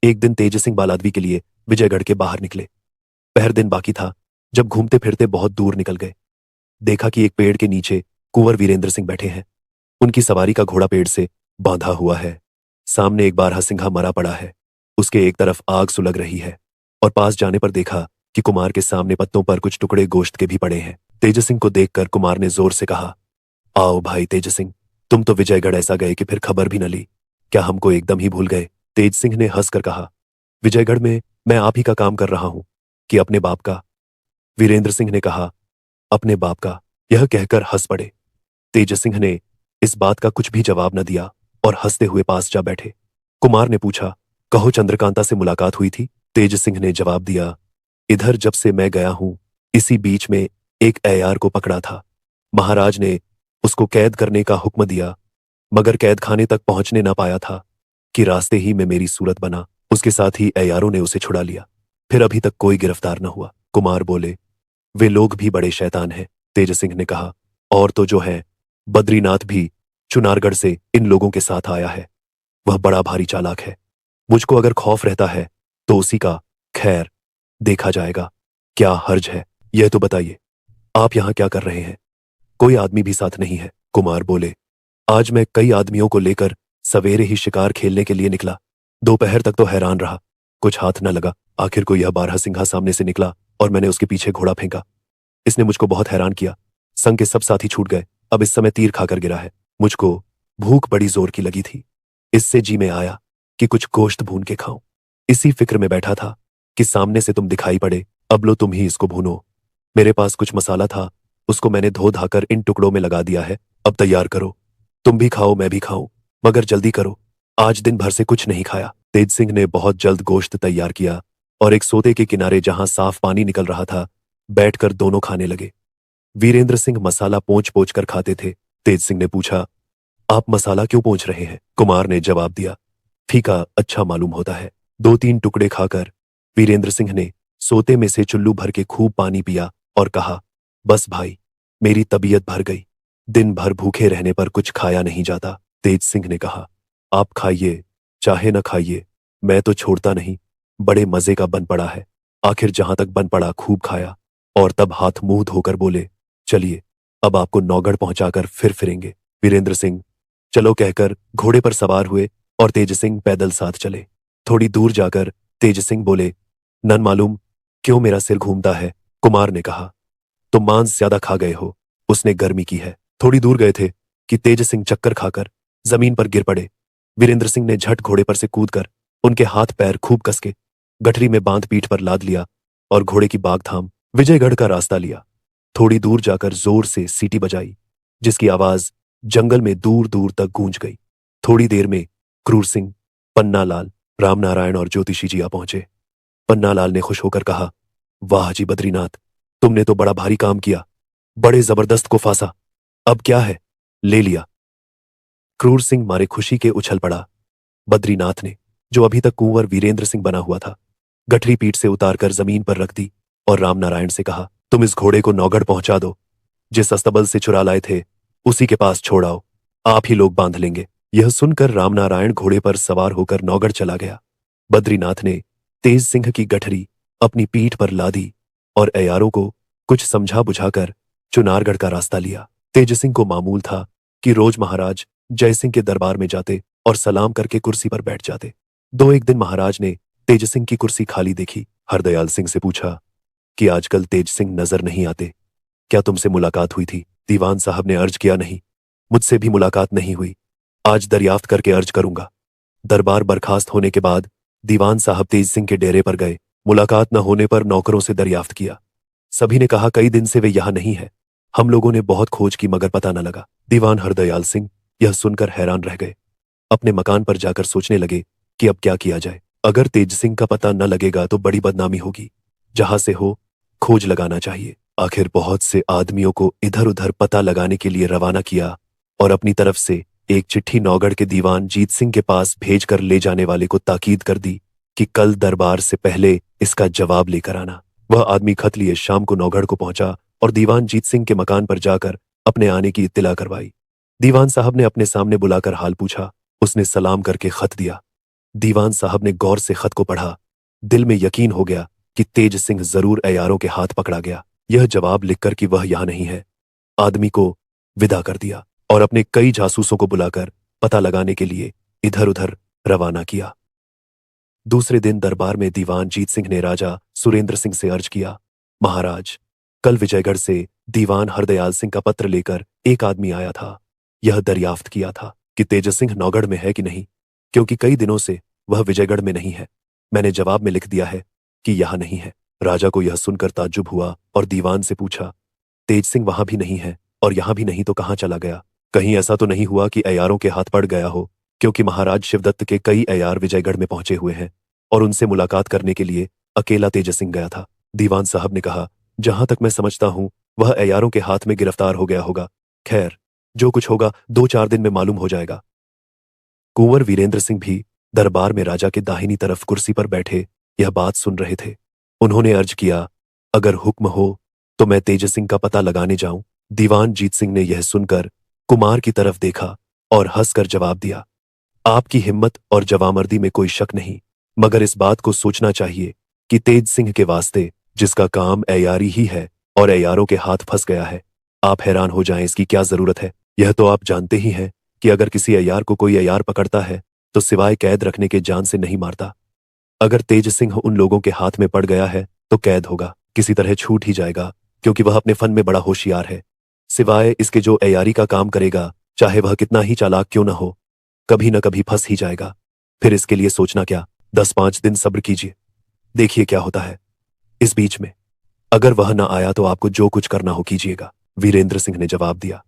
एक दिन तेज सिंह बालादवी के लिए विजयगढ़ के बाहर निकले। पहर दिन बाकी था जब घूमते फिरते बहुत दूर निकल गए। देखा कि एक पेड़ के नीचे कुंवर वीरेंद्र सिंह बैठे हैं। उनकी सवारी का घोड़ा पेड़ से बांधा हुआ है। सामने एक बारहसिंघा मरा पड़ा है। उसके एक तरफ आग सुलग रही है और पास जाने पर देखा कि कुमार के सामने पत्तों पर कुछ टुकड़े गोश्त के भी पड़े हैं। तेज सिंह को देखकर कुमार ने जोर से कहा, आओ भाई तेज सिंह, तुम तो विजयगढ़ ऐसा गए कि फिर खबर भी न ली। क्या हमको एकदम ही भूल गए? तेज सिंह ने हंसकर कहा, विजयगढ़ में मैं आप ही का काम कर रहा हूं कि अपने बाप का? वीरेंद्र सिंह ने कहा, अपने बाप का। यह कहकर हंस पड़े। तेज सिंह ने इस बात का कुछ भी जवाब न दिया और हंसते हुए पास जा बैठे। कुमार ने पूछा, कहो चंद्रकांता से मुलाकात हुई थी? तेज सिंह ने जवाब दिया, इधर जब से मैं गया हूं इसी बीच में एक ऐयार को पकड़ा था। महाराज ने उसको कैद करने का हुक्म दिया, मगर कैद खाने तक पहुंचने न पाया था कि रास्ते ही में मेरी सूरत बना। उसके साथ ही ऐयारों ने उसे छुड़ा लिया। फिर अभी तक कोई गिरफ्तार न हुआ। कुमार बोले, वे लोग भी बड़े शैतान हैं। तेज सिंह ने कहा, और तो जो है, बद्रीनाथ भी चुनारगढ़ से इन लोगों के साथ आया है। वह बड़ा भारी चालाक है। मुझको अगर खौफ रहता है तो उसी का। खैर, देखा जाएगा। क्या हर्ज है, यह तो बताइए, आप यहां क्या कर रहे हैं? कोई आदमी भी साथ नहीं है। कुमार बोले, आज मैं कई आदमियों को लेकर सवेरे ही शिकार खेलने के लिए निकला। दोपहर तक तो हैरान रहा, कुछ हाथ न लगा। आखिर को यह बारहसिंघा सामने से निकला और मैंने उसके पीछे घोड़ा फेंका। इसने मुझको बहुत हैरान किया। संग के सब साथी छूट गए। अब इस समय तीर खाकर गिरा है। मुझको भूख बड़ी जोर की लगी थी। इससे जी में आया कि कुछ गोश्त भून के खाऊं। इसी फिक्र में बैठा था कि सामने से तुम दिखाई पड़े। अब लो तुम ही इसको भूनो। मेरे पास कुछ मसाला था, उसको मैंने धो धाकर इन टुकड़ों में लगा दिया है। अब तैयार करो। तुम भी खाओ, मैं भी खाऊं, मगर जल्दी करो। आज दिन भर से कुछ नहीं खाया। तेज सिंह ने बहुत जल्द गोश्त तैयार किया और एक सोते के किनारे जहां साफ पानी निकल रहा था बैठकर दोनों खाने लगे। वीरेंद्र सिंह मसाला पोंछ पोंछ कर खाते थे। तेज सिंह ने पूछा, आप मसाला क्यों पोंछ रहे हैं? कुमार ने जवाब दिया, फीका अच्छा मालूम होता है। दो तीन टुकड़े खाकर वीरेंद्र सिंह ने सोते में से चुल्लू भर के खूब पानी पिया और कहा, बस भाई, मेरी तबीयत भर गई। दिन भर भूखे रहने पर कुछ खाया नहीं जाता। तेज सिंह ने कहा, आप खाइए चाहे न खाइए, मैं तो छोड़ता नहीं। बड़े मजे का बन पड़ा है। आखिर जहां तक बन पड़ा खूब खाया और तब हाथ मुंह धोकर बोले, चलिए अब आपको नौगढ़ पहुंचाकर फिर फिरेंगे। वीरेंद्र सिंह चलो कहकर घोड़े पर सवार हुए और तेज सिंह पैदल साथ चले। थोड़ी दूर जाकर तेज सिंह बोले, नन मालूम क्यों मेरा सिर घूमता है? कुमार ने कहा, तुम मांस ज्यादा खा गए हो, उसने गर्मी की है। थोड़ी दूर गए थे कि तेज सिंह चक्कर खाकर जमीन पर गिर पड़े। वीरेंद्र सिंह ने झट घोड़े पर से कूदकर उनके हाथ पैर खूब कसके गठरी में बांध पीठ पर लाद लिया और घोड़े की बाग थाम विजयगढ़ का रास्ता लिया। थोड़ी दूर जाकर जोर से सीटी बजाई, जिसकी आवाज जंगल में दूर दूर तक गूंज गई। थोड़ी देर में क्रूर सिंह, पन्नालाल, रामनारायण और ज्योतिषी जी आ पहुंचे। पन्नालाल ने खुश होकर कहा, वाह जी बद्रीनाथ, तुमने तो बड़ा भारी काम किया। बड़े जबरदस्त को फांसा। अब क्या है, ले लिया। क्रूर सिंह मारे खुशी के उछल पड़ा। बद्रीनाथ ने, जो अभी तक कुंवर वीरेंद्र सिंह बना हुआ था, गठरी पीठ से उतारकर जमीन पर रख दी और रामनारायण से कहा, तुम इस घोड़े को नौगढ़ पहुंचा दो। जिस अस्तबल से चुरा लाए थे उसी के पास छोड़ाओ, आप ही लोग बांध लेंगे। यह सुनकर रामनारायण घोड़े पर सवार होकर नौगढ़ चला गया। बद्रीनाथ ने तेज सिंह की गठरी अपनी पीठ पर लादी और ऐयारों को कुछ समझा बुझाकर चुनारगढ़ का रास्ता लिया। तेज सिंह को मामूल था कि रोज महाराज जयसिंह के दरबार में जाते और सलाम करके कुर्सी पर बैठ जाते। दो एक दिन महाराज ने तेज सिंह की कुर्सी खाली देखी। हरदयाल सिंह से पूछा कि आजकल तेज सिंह नजर नहीं आते, क्या तुमसे मुलाकात हुई थी? दीवान साहब ने अर्ज किया, नहीं, मुझसे भी मुलाकात नहीं हुई। आज दरियाफ्त करके अर्ज करूंगा। दरबार बर्खास्त होने के बाद दीवान साहब तेज सिंह के डेरे पर गए। मुलाकात न होने पर नौकरों से दरियाफ्त किया। सभी ने कहा कई दिन से वे यहां नहीं है। हम लोगों ने बहुत खोज की मगर पता न लगा। दीवान हरदयाल सिंह यह सुनकर हैरान रह गए। अपने मकान पर जाकर सोचने लगे कि अब क्या किया जाए। अगर तेज सिंह का पता न लगेगा तो बड़ी बदनामी होगी। जहां से हो खोज लगाना चाहिए। आखिर बहुत से आदमियों को इधर उधर पता लगाने के लिए रवाना किया और अपनी तरफ से एक चिट्ठी नौगढ़ के दीवान जीत सिंह के पास भेजकर ले जाने वाले को ताकीद कर दी कि कल दरबार से पहले इसका जवाब लेकर आना। वह आदमी खत लिए शाम को नौगढ़ को पहुंचा और दीवान जीत सिंह के मकान पर जाकर अपने आने की इत्तिला करवाई। दीवान साहब ने अपने सामने बुलाकर हाल पूछा। उसने सलाम करके खत दिया। दीवान साहब ने गौर से खत को पढ़ा। दिल में यकीन हो गया कि तेज सिंह जरूर अय्यारों के हाथ पकड़ा गया। यह जवाब लिखकर कि वह यहां नहीं है, आदमी को विदा कर दिया और अपने कई जासूसों को बुलाकर पता लगाने के लिए इधर उधर रवाना किया। दूसरे दिन दरबार में दीवान जीत सिंह ने राजा सुरेंद्र सिंह से अर्ज किया, महाराज, कल विजयगढ़ से दीवान हरदयाल सिंह का पत्र लेकर एक आदमी आया था। यह दरियाफ्त किया था कि तेज सिंह नौगढ़ में है कि नहीं, क्योंकि कई दिनों से वह विजयगढ़ में नहीं है। मैंने जवाब में लिख दिया है कि यहां नहीं है। राजा को यह सुनकर ताज्जुब हुआ और दीवान से पूछा, तेज सिंह वहां भी नहीं है और यहां भी नहीं तो कहां चला गया? कहीं ऐसा तो नहीं हुआ कि अय्यारों के हाथ पड़ गया हो, क्योंकि महाराज शिवदत्त के कई अय्यार विजयगढ़ में पहुंचे हुए हैं और उनसे मुलाकात करने के लिए अकेला तेज सिंह गया था। दीवान साहब ने कहा, जहां तक मैं समझता हूं वह अय्यारों के हाथ में गिरफ्तार हो गया होगा। खैर, जो कुछ होगा 2-4 दिन में मालूम हो जाएगा। कुंवर वीरेंद्र सिंह भी दरबार में राजा के दाहिनी तरफ कुर्सी पर बैठे यह बात सुन रहे थे। उन्होंने अर्ज किया, अगर हुक्म हो तो मैं तेज सिंह का पता लगाने जाऊं। दीवान जीत सिंह ने यह सुनकर कुमार की तरफ देखा और हंसकर जवाब दिया, आपकी हिम्मत और जवामर्दी में कोई शक नहीं, मगर इस बात को सोचना चाहिए कि तेज सिंह के वास्ते जिसका काम अय्यारी ही है और अय्यारों के हाथ फंस गया है, आप हैरान हो जाएं इसकी क्या जरूरत है। यह तो आप जानते ही हैं कि अगर किसी अय्यार को कोई अय्यार पकड़ता है तो सिवाय कैद रखने के जान से नहीं मारता। अगर तेज सिंह उन लोगों के हाथ में पड़ गया है तो कैद होगा, किसी तरह छूट ही जाएगा, क्योंकि वह अपने फन में बड़ा होशियार है। सिवाय इसके जो अय्यारी का काम करेगा, चाहे वह कितना ही चालाक क्यों न हो, कभी न कभी फंस ही जाएगा। फिर इसके लिए सोचना क्या, 10-5 दिन सब्र कीजिए, देखिए क्या होता है। इस बीच में अगर वह न आया तो आपको जो कुछ करना हो कीजिएगा। वीरेंद्र सिंह ने जवाब दिया,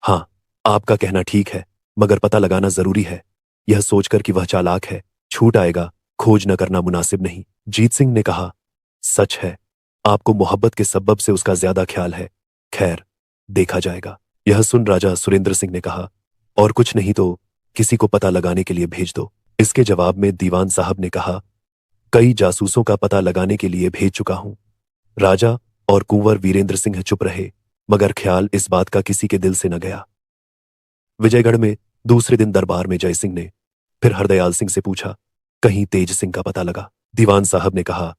हाँ, आपका कहना ठीक है, मगर पता लगाना जरूरी है। यह सोचकर कि वह चालाक है, छूट आएगा, खोज न करना मुनासिब नहीं। जीत सिंह ने कहा, सच है, आपको मोहब्बत के सबब से उसका ज्यादा ख्याल है। खैर, देखा जाएगा। यह सुन राजा सुरेंद्र सिंह ने कहा, और कुछ नहीं तो किसी को पता लगाने के लिए भेज दो। इसके जवाब में दीवान साहब ने कहा, कई जासूसों का पता लगाने के लिए भेज चुका हूं। राजा और कुंवर वीरेंद्र सिंह चुप रहे, मगर ख्याल इस बात का किसी के दिल से न गया। विजयगढ़ में दूसरे दिन दरबार में जय सिंह ने फिर हरदयाल सिंह से पूछा, कहीं तेज सिंह का पता लगा? दीवान साहब ने कहा,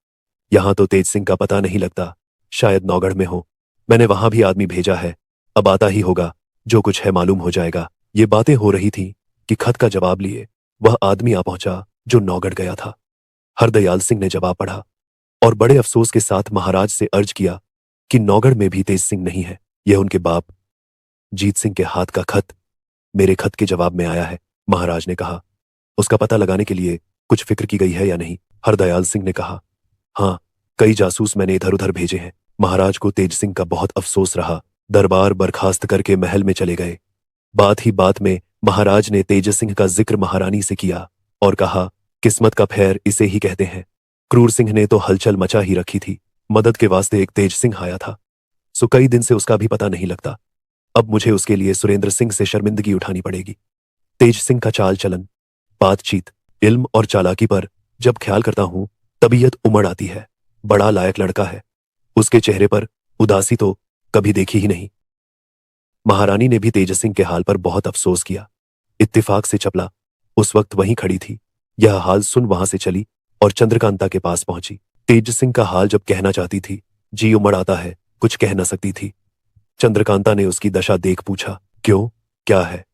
यहां तो तेज सिंह का पता नहीं लगता, शायद नौगढ़ में हो। मैंने वहां भी आदमी भेजा है, अब आता ही होगा, जो कुछ है मालूम हो जाएगा। ये बातें हो रही थी कि खत का जवाब लिए वह आदमी आ पहुंचा जो नौगढ़ गया था। हरदयाल सिंह ने जवाब पढ़ा और बड़े अफसोस के साथ महाराज से अर्ज किया कि नौगढ़ में भी तेज सिंह नहीं है। यह उनके बाप जीत सिंह के हाथ का खत मेरे खत के जवाब में आया है। महाराज ने कहा, उसका पता लगाने के लिए कुछ फिक्र की गई है या नहीं? हरदयाल सिंह ने कहा, हाँ, कई जासूस मैंने इधर उधर भेजे हैं। महाराज को तेज सिंह का बहुत अफसोस रहा, दरबार बर्खास्त करके महल में चले गए। बात ही बात में महाराज ने तेज सिंह का जिक्र महारानी से किया और कहा, किस्मत का फेर इसे ही कहते हैं। क्रूर सिंह ने तो हलचल मचा ही रखी थी, मदद के वास्ते एक तेज सिंह आया था, सो कई दिन से उसका भी पता नहीं लगता। अब मुझे उसके लिए सुरेंद्र सिंह से शर्मिंदगी उठानी पड़ेगी। तेज सिंह का चाल चलन, बातचीत, इल्म और चालाकी पर जब ख्याल करता हूं तबीयत उमड़ आती है। बड़ा लायक लड़का है, उसके चेहरे पर उदासी तो कभी देखी ही नहीं। महारानी ने भी तेज सिंह के हाल पर बहुत अफसोस किया। इत्तेफाक से चपला उस वक्त वहीं खड़ी थी। यह हाल सुन वहां से चली और चंद्रकांता के पास पहुंची। तेज सिंह का हाल जब कहना चाहती थी, जी उमड़ आता है, कुछ कह न सकती थी। चंद्रकांता ने उसकी दशा देख पूछा, क्यों, क्या है?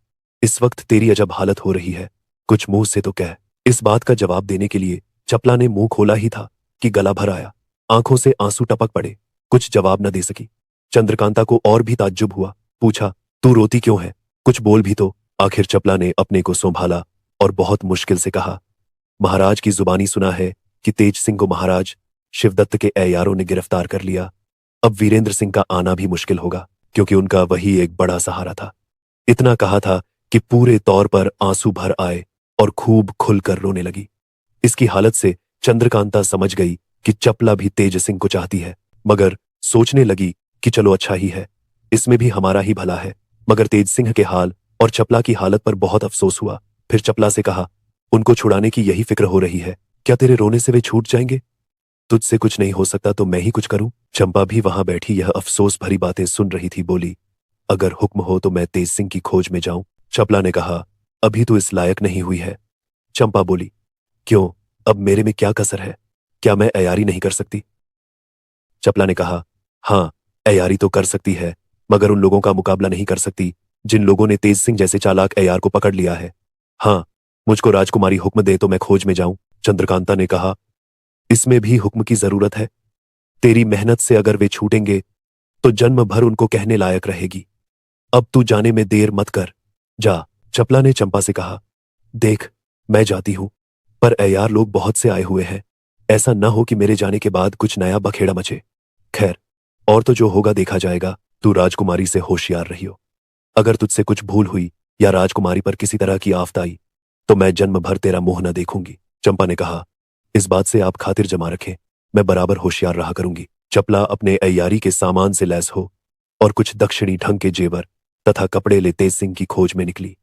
इस वक्त तेरी अजब हालत हो रही है, कुछ मुंह से तो कह। इस बात का जवाब देने के लिए चपला ने मुंह खोला ही था कि गला भर आया, आंखों से आंसू टपक पड़े, कुछ जवाब न दे सकी। चंद्रकांता को और भी ताज्जुब हुआ, पूछा, तू रोती क्यों है, कुछ बोल भी तो। आखिर चपला ने अपने को संभाला और बहुत मुश्किल से कहा, महाराज की जुबानी सुना है कि तेज सिंह को महाराज शिवदत्त के अय्यारों ने गिरफ्तार कर लिया। अब वीरेंद्र सिंह का आना भी मुश्किल होगा, क्योंकि उनका वही एक बड़ा सहारा था। इतना कहा था कि पूरे तौर पर आंसू भर आए और खूब खुलकर रोने लगी। इसकी हालत से चंद्रकांता समझ गई कि चपला भी तेज सिंह को चाहती है, मगर सोचने लगी कि चलो अच्छा ही है, इसमें भी हमारा ही भला है। मगर तेज सिंह के हाल और चपला की हालत पर बहुत अफसोस हुआ। फिर चपला से कहा, उनको छुड़ाने की यही फिक्र हो रही है, क्या तेरे रोने से वे छूट जाएंगे? तुझसे कुछ नहीं हो सकता तो मैं ही कुछ करूं? चंपा भी वहां बैठी यह अफसोस भरी बातें सुन रही थी। बोली, अगर हुक्म हो तो मैं तेज सिंह की खोज में जाऊं। चपला ने कहा, अभी तो इस लायक नहीं हुई है। चंपा बोली, क्यों, अब मेरे में क्या कसर है? क्या मैं अयारी नहीं कर सकती? चपला ने कहा, हाँ, अयारी तो कर सकती है, मगर उन लोगों का मुकाबला नहीं कर सकती जिन लोगों ने तेज सिंह जैसे चालाक अयार को पकड़ लिया है। हाँ, मुझको राजकुमारी हुक्म दे तो मैं खोज में जाऊं। चंद्रकांता ने कहा, इसमें भी हुक्म की जरूरत है? तेरी मेहनत से अगर वे छूटेंगे तो जन्म भर उनको कहने लायक रहेगी। अब तू जाने में देर मत कर, जा। चपला ने चंपा से कहा, देख, मैं जाती हूं, पर अयार लोग बहुत से आए हुए हैं। ऐसा न हो कि मेरे जाने के बाद कुछ नया बखेड़ा मचे। खैर, और तो जो होगा देखा जाएगा। तू राजकुमारी से होशियार रहियो। अगर तुझसे कुछ भूल हुई या राजकुमारी पर किसी तरह की आफत आई तो मैं जन्म भर तेरा मुंह न देखूंगी। चंपा ने कहा, इस बात से आप खातिर जमा रखें, मैं बराबर होशियार रहा करूंगी। चपला अपने अय्यारी के सामान से लैस हो और कुछ दक्षिणी ढंग के जेवर तथा कपड़े ले तेज सिंह की खोज में निकली।